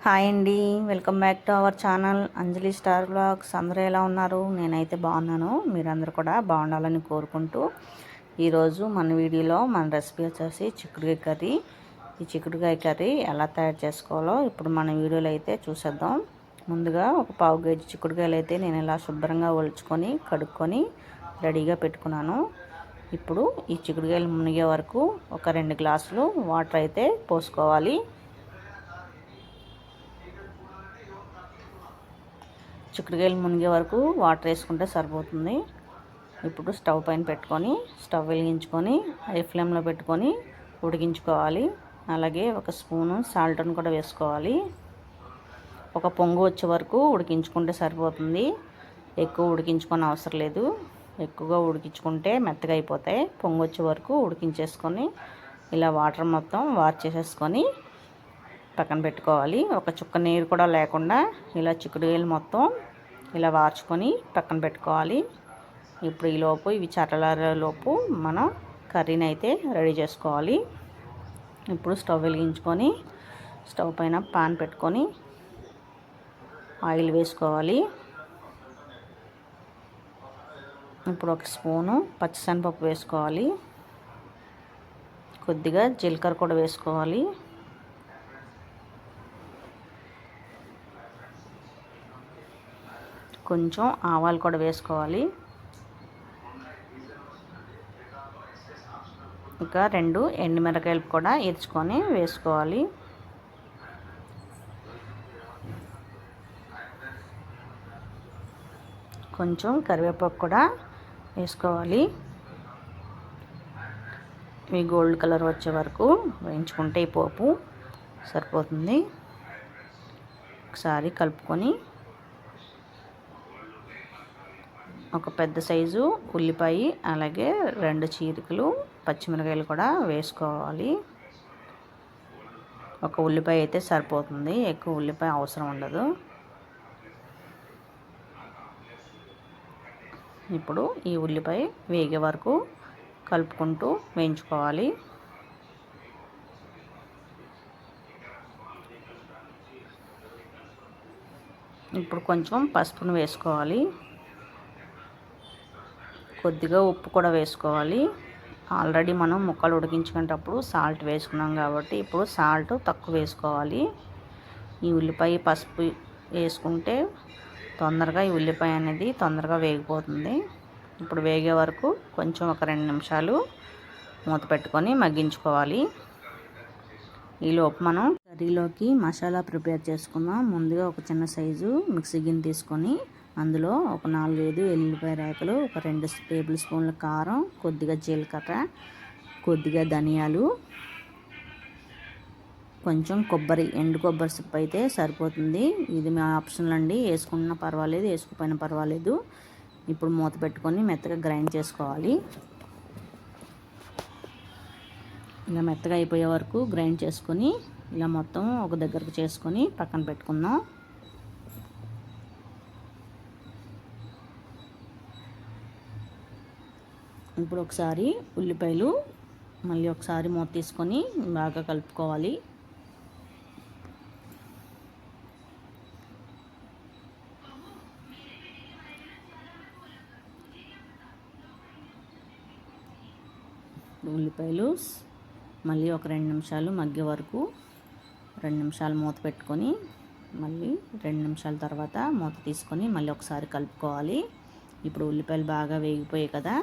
Hi అండి, welcome back to our channel Anjali star blogs. అందరూ ఎలా ఉన్నారు? నేనైతే బాగున్నాను. మీరందరూ కూడా బాగుండాలని కోరుకుంటూ ఈరోజు మన వీడియోలో మన రెసిపీ వచ్చేసి చిక్కుడుకాయ కర్రీ. ఈ చిక్కుడుకాయ కర్రీ ఎలా తయారు చేసుకోవాలో ఇప్పుడు మన వీడియోలో అయితే చూసేద్దాం. ముందుగా ఒక పావు కేజీ చిక్కుడుకాయలు అయితే నేను ఇలా శుభ్రంగా ఒలుచుకొని కడుక్కొని రెడీగా పెట్టుకున్నాను. ఇప్పుడు ఈ చిక్కుడుకాయలు మునిగే వరకు ఒక 2 గ్లాసులు వాటర్ అయితే పోసుకోవాలి. చిక్కుడుకాయలు మునిగే వరకు వాటర్ వేసుకుంటే సరిపోతుంది. ఇప్పుడు స్టవ్ పైన పెట్టుకొని స్టవ్ వెలిగించుకొని హై ఫ్లేమ్లో పెట్టుకొని ఉడికించుకోవాలి. అలాగే ఒక స్పూను సాల్ట్ని కూడా వేసుకోవాలి. ఒక పొంగు వచ్చే వరకు ఉడికించుకుంటే సరిపోతుంది. ఎక్కువ ఉడికించుకొని అవసరం లేదు. ఎక్కువగా ఉడికించుకుంటే మెత్తగా అయిపోతాయి. పొంగు వచ్చే వరకు ఉడికించేసుకొని ఇలా వాటర్ మొత్తం వార్చేసేసుకొని పక్కన పెట్టుకోవాలి. ఒక చుక్క నీరు కూడా లేకుండా ఇలా చిక్కుడుకాయలు మొత్తం ఇలా వార్చుకొని పక్కన పెట్టుకోవాలి. ఇప్పుడు ఈలోపు ఇవి చల్లారేలోపు మనం కర్రీని అయితే రెడీ చేసుకోవాలి. ఇప్పుడు స్టవ్ వెలిగించుకొని స్టవ్ పైన పాన్ పెట్టుకొని ఆయిల్ వేసుకోవాలి. ఇప్పుడు ఒక స్పూను పచ్చిశనగపప్పు వేసుకోవాలి. కొద్దిగా జీలకర్ర కూడా వేసుకోవాలి. కొంచెం ఆవాలు కూడా వేసుకోవాలి. ఇంకా 2 ఎండుమిరపకాయలు కూడా ఇరుచుకొని వేసుకోవాలి. కొంచెం కరివేపాకు కూడా వేసుకోవాలి. ఇవి గోల్డ్ కలర్ వచ్చే వరకు వేయించుకుంటే ఈ పోపు సరిపోతుంది. ఒకసారి కలుపుకొని ఒక పెద్ద సైజు ఉల్లిపాయ అలాగే 2 చీరికలు పచ్చిమిరపకాయలు కూడా వేసుకోవాలి. ఒక ఉల్లిపాయ అయితే సరిపోతుంది. ఎక్కువ ఉల్లిపాయ అవసరం ఉండదు. ఇప్పుడు ఈ ఉల్లిపాయ వేగే వరకు కలుపుకుంటూ వేయించుకోవాలి. ఇప్పుడు కొంచెం పసుపును వేసుకోవాలి. కొద్దిగా ఉప్పు కూడా వేసుకోవాలి. ఆల్రెడీ మనం ముక్కలు ఉడికించుకునేటప్పుడు సాల్ట్ వేసుకున్నాం కాబట్టి ఇప్పుడు సాల్ట్ తక్కువ వేసుకోవాలి. ఈ ఉల్లిపాయ పసుపు వేసుకుంటే తొందరగా ఈ ఉల్లిపాయ అనేది తొందరగా వేగిపోతుంది. ఇప్పుడు వేగే వరకు కొంచెం ఒక 2 నిమిషాలు మూత పెట్టుకొని మగ్గించుకోవాలి. ఈలోపు మనం కర్రీలోకి మసాలా ప్రిపేర్ చేసుకుందాం. ముందుగా ఒక చిన్న సైజు మిక్సీ గిన్నె తీసుకొని అందులో ఒక 4-5 ఎల్లిపాయ రేకలు, ఒక 2 టేబుల్ స్పూన్ల కారం, కొద్దిగా జీలకర్ర, కొద్దిగా ధనియాలు, కొంచెం కొబ్బరి, ఎండు కొబ్బరి సిప్ అయితే సరిపోతుంది. ఇది మా ఆప్షనల్ అండి. వేసుకున్నా పర్వాలేదు, వేసుకోకపోయినా పర్వాలేదు. ఇప్పుడు మూత పెట్టుకొని మెత్తగా గ్రైండ్ చేసుకోవాలి. ఇలా మెత్తగా అయిపోయే వరకు గ్రైండ్ చేసుకొని ఇలా మొత్తం ఒక దగ్గరకు చేసుకొని పక్కన పెట్టుకుందాం. ఇప్పుడు ఒకసారి ఉల్లిపాయలు మళ్ళీ ఒకసారి మూత తీసుకొని బాగా కలుపుకోవాలి. ఉల్లిపాయలు మళ్ళీ ఒక 2 నిమిషాలు మగ్గే వరకు 2 నిమిషాలు మూత పెట్టుకొని మళ్ళీ 2 నిమిషాల తర్వాత మూత తీసుకొని మళ్ళీ ఒకసారి కలుపుకోవాలి. ఇప్పుడు ఉల్లిపాయలు బాగా వేగిపోయాయి కదా,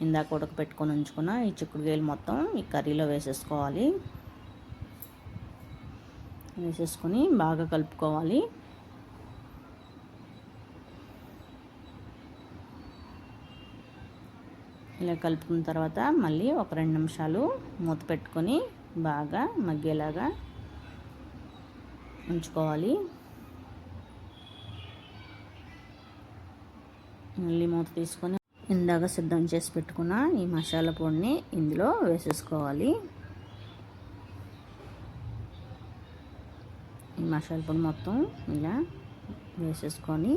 ఇందాక ఉడకపెట్టుకొని ఉంచుకున్న ఈ చిక్కుడుకాయలు మొత్తం ఈ కర్రీలో వేసేసుకోవాలి. వేసేసుకొని బాగా కలుపుకోవాలి. ఇలా కలుపుకున్న తర్వాత మళ్ళీ ఒక 2 నిమిషాలు మూత పెట్టుకొని బాగా మగ్గేలాగా ఉంచుకోవాలి. మళ్ళీ మూత తీసుకొని ఇందాక సిద్ధం చేసి పెట్టుకున్న ఈ మసాలా పొడిని ఇందులో వేసేసుకోవాలి. ఈ మసాలా పొడి మొత్తం ఇలా వేసేసుకొని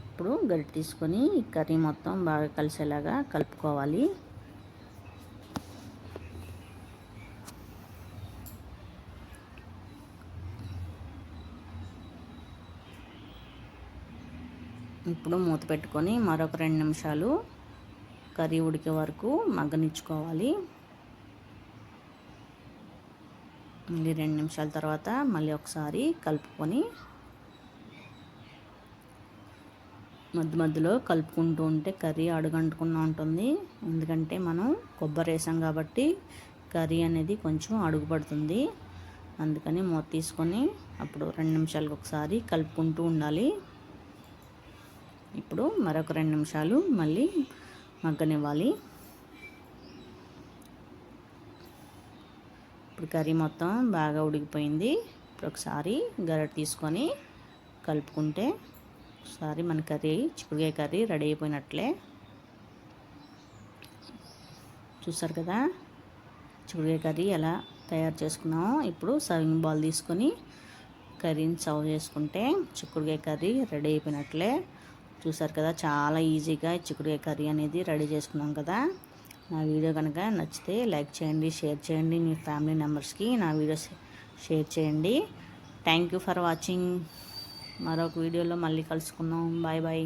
ఇప్పుడు గరిటె తీసుకొని ఈ కర్రీ మొత్తం బాగా కలిసేలాగా కలుపుకోవాలి. ఇప్పుడు మూత పెట్టుకొని మరొక 2 నిమిషాలు కర్రీ ఉడికే వరకు మగ్గనిచ్చుకోవాలి. మళ్ళీ 2 నిమిషాల తర్వాత మళ్ళీ ఒకసారి కలుపుకొని మధ్యలో కలుపుకుంటూ ఉంటే కర్రీ అడుగంటకుండా ఉంటుంది. ఎందుకంటే మనం కొబ్బరి వేసాం కాబట్టి కర్రీ అనేది కొంచెం అడుగు పడుతుంది. అందుకని మూత తీసుకొని అప్పుడు 2 నిమిషాలకు ఒకసారి కలుపుకుంటూ ఉండాలి. ఇప్పుడు మరొక 2 నిమిషాలు మళ్ళీ మగ్గనివ్వాలి. ఇప్పుడు కర్రీ మొత్తం బాగా ఉడికిపోయింది. ఇప్పుడు ఒకసారి గరిటె తీసుకొని కలుపుకుంటే ఒకసారి మన కర్రీ చిక్కుడుకాయ కర్రీ రెడీ అయిపోయినట్లే. చూసారు కదా చిక్కుడుకాయ కర్రీ ఎలా తయారు చేసుకున్నామో. ఇప్పుడు సర్వింగ్ బౌల్ తీసుకొని కర్రీని సర్వ్ చేసుకుంటే చిక్కుడుకాయ కర్రీ రెడీ అయిపోయినట్లే. చూసారు కదా చాలా ఈజీగా చిక్కుడుకాయ కర్రీ అనేది రెడీ చేసుకున్నాం కదా. నా వీడియో కనుక నచ్చితే లైక్ చేయండి, షేర్ చేయండి, మీ ఫ్యామిలీ మెంబర్స్కి నా వీడియోస్ షేర్ చేయండి. Thank you for watching. మరొక వీడియోలో మళ్ళీ కలుసుకుందాం. Bye bye.